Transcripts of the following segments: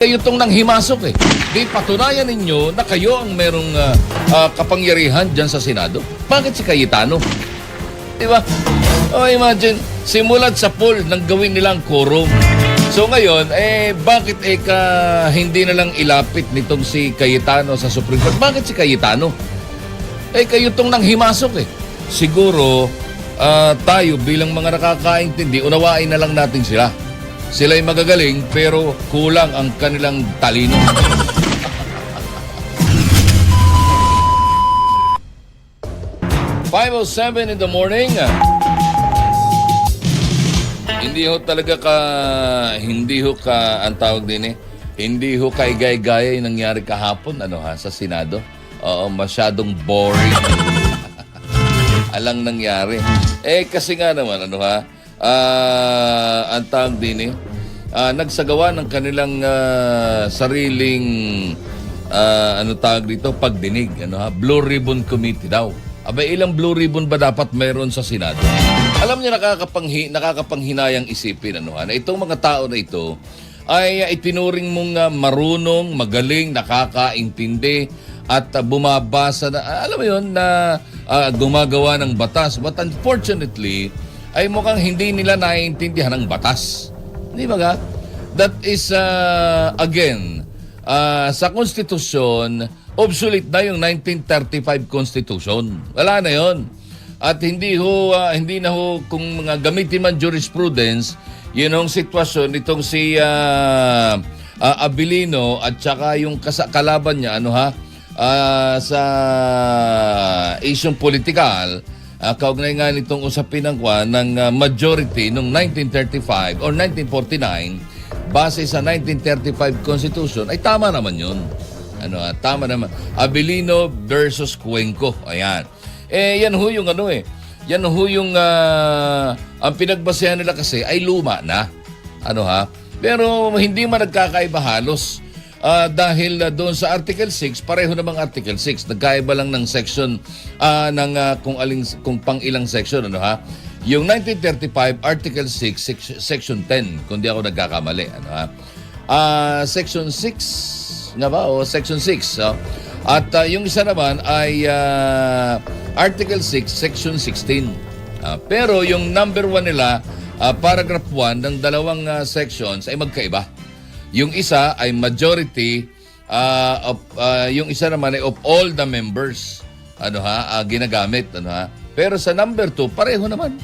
Kayo itong nanghimasok eh. Di patunayan ninyo na kayo ang merong kapangyarihan dyan sa Senado. Bakit si Cayetano? Di ba? Oh, imagine, simulat sa poll nang gawin nilang quorum. So ngayon, bakit hindi na lang ilapit nitong si Cayetano sa Supreme Court? Bakit si Cayetano? Kayo itong nanghimasok eh. Siguro, tayo bilang mga nakakaintindi, unawain na lang natin sila. Sila'y magagaling pero kulang ang kanilang talino. "5:07 in the morning. Hindi ho talaga ang tawag din hindi ho kaigay-gaya yung nangyari kahapon sa Senado. Oo, masyadong boring. Alang nangyari. Kasi nga naman ang tawag din nagsagawa ng kanilang sariling pagdinig, Blue Ribbon Committee daw. Abay, ilang Blue Ribbon ba dapat meron sa Senado? Alam niyo, nakakapanghinayang isipin na itong mga tao na ito ay itinuring mong marunong, magaling, nakakaintindi at bumabasa na, alam mo yun, na gumagawa ng batas. But unfortunately, ay mukhang hindi nila naiintindihan ang batas. Di ba nga? That is, again, sa konstitusyon, obsolete na yung 1935 Constitution. Wala na yon. At hindi na ho, kung gamitin man jurisprudence, yun ang sitwasyon nitong si Abilino at saka yung kalaban niya, sa isyong politikal, kaugnay nga nitong usapin ng majority noong 1935 or 1949 base sa 1935 Constitution, ay tama naman yun. Tama naman. Abilino versus Cuenco. Ayan. Yan ho yung yan ho yung ang pinagbasehan nila kasi ay luma na. Pero hindi man nagkakaiba halos. Dahil doon sa Article 6, pareho namang Article 6. Nagkaiba lang ng section kung pang ilang section. Yung 1935, Article 6, Section 10, kung di ako nagkakamali. Section 6 nga ba? O Section 6. At yung isa naman ay Article 6, Section 16. Pero yung number 1 nila, paragraph 1 ng dalawang sections ay magkaiba. Yung isa ay majority, yung isa naman ay of all the members, ginagamit, Pero sa number 2, pareho naman.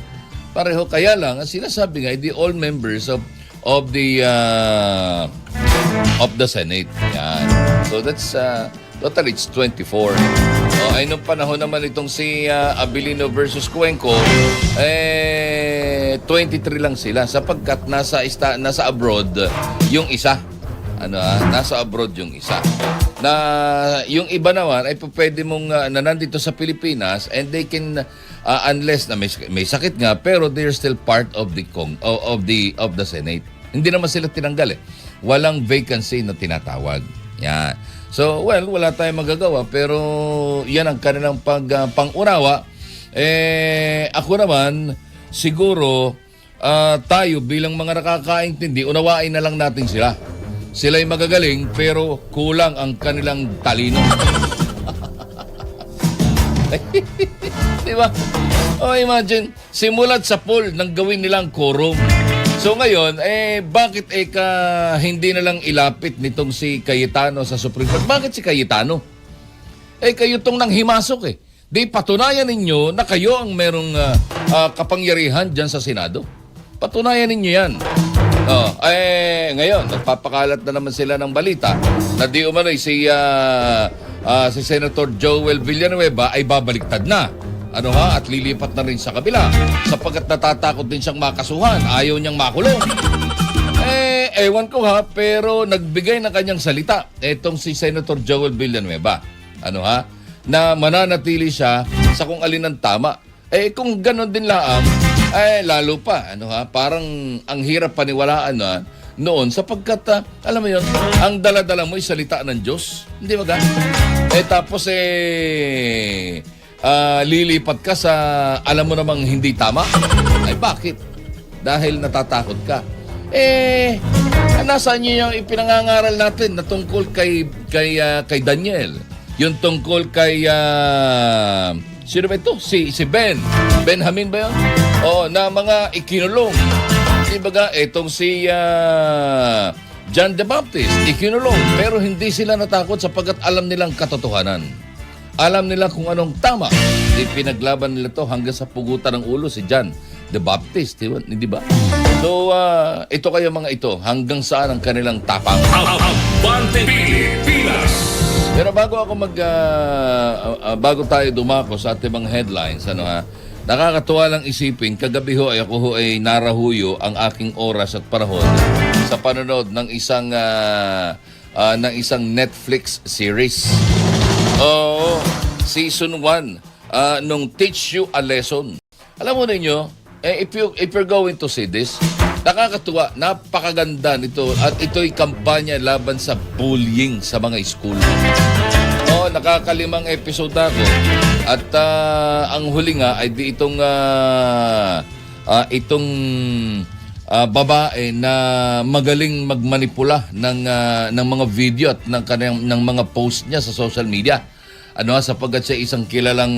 Pareho, kaya lang, sinasabi nga, the all members of the Senate. Yan. So that's, total it's 24. Ay nung panahon naman itong si Abilino versus Cuenco, 23 lang sila sapagkat nasa abroad yung isa. Nasa abroad yung isa. Na yung iba naman ay pwede mong nandito sa Pilipinas and they can unless na may sakit nga pero they're still part of the Senate. Hindi naman sila tinanggal Walang vacancy na tinatawag. Yan. So, wala tayong magagawa pero yan ang kanilang pang-unawa. Ako naman, siguro, tayo bilang mga nakakaintindi, unawain na lang natin sila. Sila'y magagaling pero kulang ang kanilang talino. Diba? Imagine, simulat sa poll nang gawin nilang quorum. So ngayon, bakit hindi na lang ilapit nitong si Cayetano sa Supreme Court? Bakit si Cayetano? Kayo itong nanghimasok eh. Di patunayan ninyo na kayo ang merong kapangyarihan dyan sa Senado. Patunayan ninyo yan. Ngayon, nagpapakalat na naman sila ng balita na di umano'y si Senator Joel Villanueva ay babaliktad na. At lilipat na rin sa kabila sapagkat natatakot din siyang makasuhan. Ayaw niyang makulong. Ewan ko pero nagbigay ng kanyang salita etong si Senator Joel Villanueva. Na mananatili siya sa kung alin ang tama. Kung gano'n din lang, lalo pa. Parang ang hirap paniwalaan noon sapagkat, alam mo yun, ang dala-dala mo ay salita ng Diyos. Hindi ba? Tapos lilipat ka sa alam mo namang hindi tama? Ay bakit? Dahil natatakot ka. nasaan niyo yung ipinangangaral natin na tungkol kay Daniel? Yung tungkol kay sino ba ito? Si Benjamin ba yun? Na mga ikinulong. Di ba itong si John the Baptist, ikinulong. Pero hindi sila natakot sapagkat alam nilang katotohanan. Alam nila kung anong tama. Pinaglaban nila to hanggang sa pugutan ng ulo si John the Baptist. Di ba? So, ito kayo mga ito. Hanggang saan ang kanilang tapang? Abante Pilipinas. Pero bago ako bago tayo dumako sa ating mga headlines, nakakatuwa lang isipin, kagabi ho ay ako ay narahuyo ang aking oras at panahon sa panonood ng isang Netflix series. Season 1 nung Teach You a Lesson. Alam mo ninyo, if you're going to see this, nakakatuwa, napakaganda nito at ito'y kampanya laban sa bullying sa mga school. Nakakalimang episode ako at ang huli nga ay di itong babae na magaling magmanipula ng mga video at ng mga post niya sa social media. Sapagkat siya isang kilalang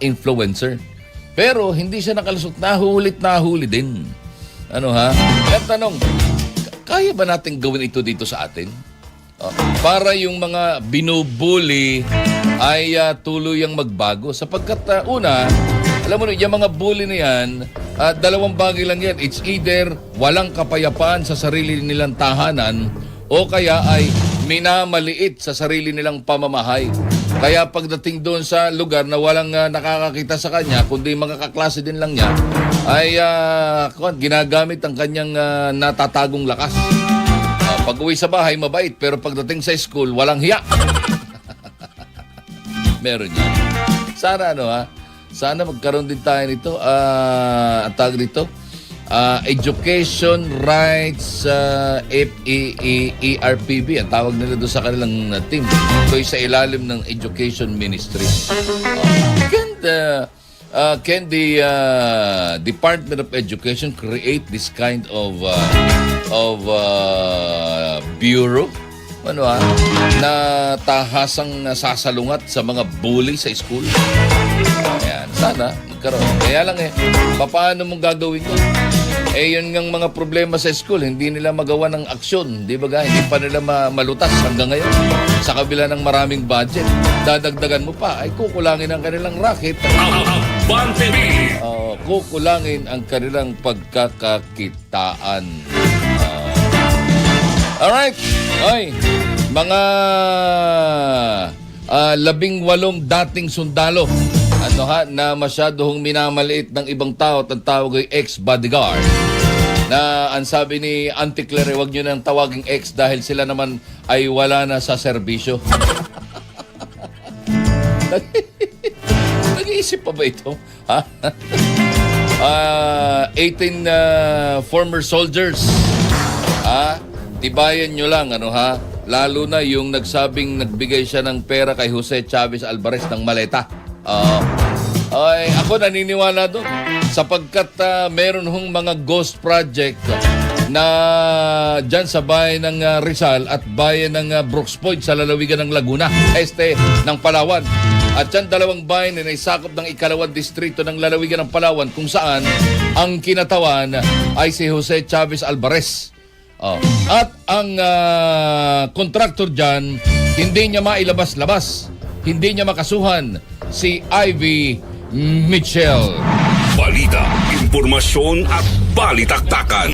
influencer. Pero hindi siya nakalusot, nahuli din. At tanong, kaya ba natin gawin ito dito sa atin? Para yung mga binubuli ay tuluyang magbago. Sapagkat alam mo na, yung mga bully na yan, dalawang bagay lang yan. It's either walang kapayapaan sa sarili nilang tahanan o kaya ay minamaliit sa sarili nilang pamamahay. Kaya pagdating doon sa lugar na walang nakakakita sa kanya, kundi mga kaklase din lang niya, ay ginagamit ang kanyang natatagong lakas. Pag uwi sa bahay, mabait. Pero pagdating sa school, walang hiya. Meron yan. Sana sana magkaroon din tayo nito. Ang tawag nito, Education Rights ERPB. Ang tawag nila doon sa kanilang team. Ito'y sa ilalim ng Education Ministry. Can the Department of Education create this kind of bureau na tahasang sasalungat sa mga bully sa school? Ayan, sana magkaroon. Kaya lang paano mong gagawin yun? Yun ng mga problema sa school, hindi nila magawa ng aksyon, di ba? Hindi pa nila malutas hanggang ngayon. Sa kabila ng maraming budget, dadagdagan mo pa, ay kukulangin ang kanilang racket. Kukulangin ang kanilang pagkakakitaan. Alright. Oy, mga 18 dating sundalo na masyadong minamaliit ng ibang tao at ang tawag ay ex-bodyguard. Na ang sabi ni Auntie Claire, huwag nyo nang tawaging ex dahil sila naman ay wala na sa serbisyo. Nag-iisip pa ba ito? 18 former soldiers. Tibayan nyo lang, lalo na yung nagbigay siya ng pera kay Jose Chavez Alvarez ng maleta. Ako naniniwala doon sapagkat meron hong mga ghost project na dyan sa bayan ng Rizal at bayan ng Brooks Point sa lalawigan ng Laguna, ng Palawan. At dyan dalawang bayan na isakop ng ikalawang distrito ng lalawigan ng Palawan kung saan ang kinatawan ay si Jose Chavez Alvarez. At ang contractor dyan, hindi niya mailabas-labas, hindi niya makasuhan si Ivy Mitchell. Balita, impormasyon at balitaktakan.